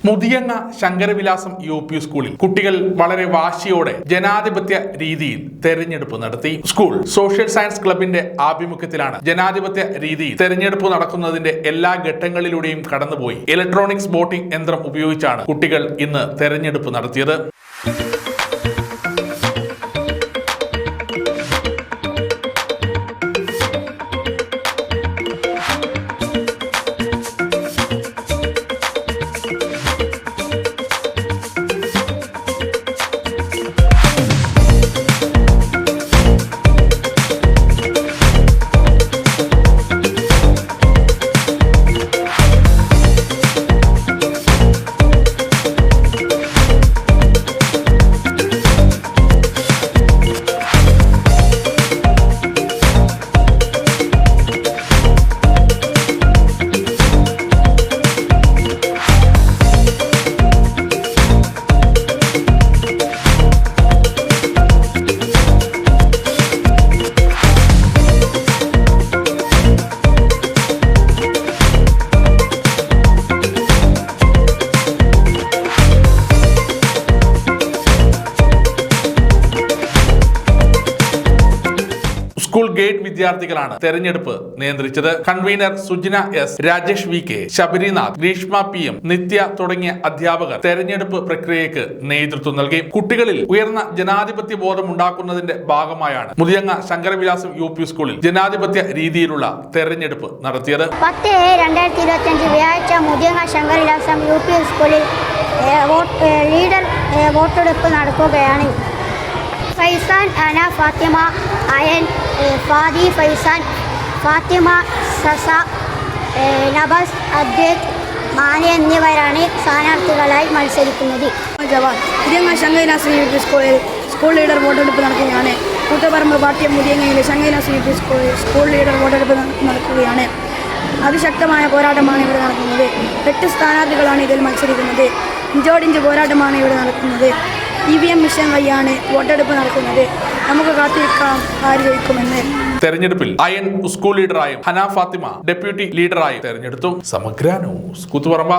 Muthiyanga Sankaravilasam UP സ്കൂളിൽ കുട്ടികൾ വളരെ വാശിയോടെ ജനാധിപത്യ രീതിയിൽ തെരഞ്ഞെടുപ്പ് നടത്തി. സ്കൂൾ സോഷ്യൽ സയൻസ് ക്ലബിന്റെ ആഭിമുഖ്യത്തിലാണ് ജനാധിപത്യ രീതിയിൽ തെരഞ്ഞെടുപ്പ് നടക്കുന്നതിന്റെ എല്ലാ ഘട്ടങ്ങളിലൂടെയും കടന്നുപോയി ഇലക്ട്രോണിക്സ് വോട്ടിംഗ് യന്ത്രം ഉപയോഗിച്ചാണ് കുട്ടികൾ ഇന്ന് തെരഞ്ഞെടുപ്പ് നടത്തിയത്. സ്കൂൾ ഗേറ്റ് വിദ്യാർത്ഥികളാണ് തെരഞ്ഞെടുപ്പ് നിയന്ത്രിച്ചത്. Convenor Sujina S, Rajesh VK, Sabarinath, Greeshma PM, Nithya തുടങ്ങിയ അധ്യാപകർ തെരഞ്ഞെടുപ്പ് പ്രക്രിയയ്ക്ക് നേതൃത്വം നൽകി. കുട്ടികളിൽ ഉയർന്ന ജനാധിപത്യ ബോധം ഉണ്ടാക്കുന്നതിന്റെ ഭാഗമായാണ് മുതിയങ്ങ ശങ്കരവിലാസം UP സ്കൂളിൽ ജനാധിപത്യ രീതിയിലുള്ള തെരഞ്ഞെടുപ്പ് നടത്തിയത്. 10/2025 വ്യാഴാഴ്ച മുതിയങ്ങ ശങ്കരവിലാസം UP സ്കൂളിൽ ലീഡർ വോട്ടെടുപ്പ് നടക്കുകയാണ്. ഫൈസാൻ, അന, ഫാത്തിമ, അയൻ, ഫാദി, ഫൈസാൻ, ഫാത്തിമ, സസ, നബസ്, അദ്വൈത്, മാനി എന്നിവരാണ് സ്ഥാനാർത്ഥികളായി മത്സരിക്കുന്നത്. ജവാൻ മുതിയങ്ങ ശങ്കരവിലാസം UP സ്കൂളിൽ സ്കൂൾ ലീഡർ വോട്ടെടുപ്പ് നടക്കുകയാണ്. കൂത്തുപറമ്പ് പാട്യം മുതിയങ്ങയിലെ ശങ്കരവിലാസം UP സ്കൂളിൽ സ്കൂൾ ലീഡർ വോട്ടെടുപ്പ് നടക്കുകയാണ്. അതിശക്തമായ പോരാട്ടമാണ് ഇവിടെ നടക്കുന്നത്. 8 സ്ഥാനാർത്ഥികളാണ് ഇതിൽ മത്സരിക്കുന്നത്. ഇഞ്ചോടിഞ്ച് പോരാട്ടമാണ് ഇവിടെ നടക്കുന്നത്. EVM മിഷൻ വഴിയാണ് വോട്ടെടുപ്പ് നടക്കുന്നത്. നമുക്ക് കാത്തിരിക്കാം ആര് ജയിക്കുമെന്ന്. തെരഞ്ഞെടുപ്പിൽ അയൻ സ്കൂൾ ലീഡറായും ഹന ഫാത്തിമ ഡെപ്യൂട്ടി ലീഡറായും തെരഞ്ഞെടുത്തു. സമഗ്ര ന്യൂസ്, കൂത്തുപറമ്പ.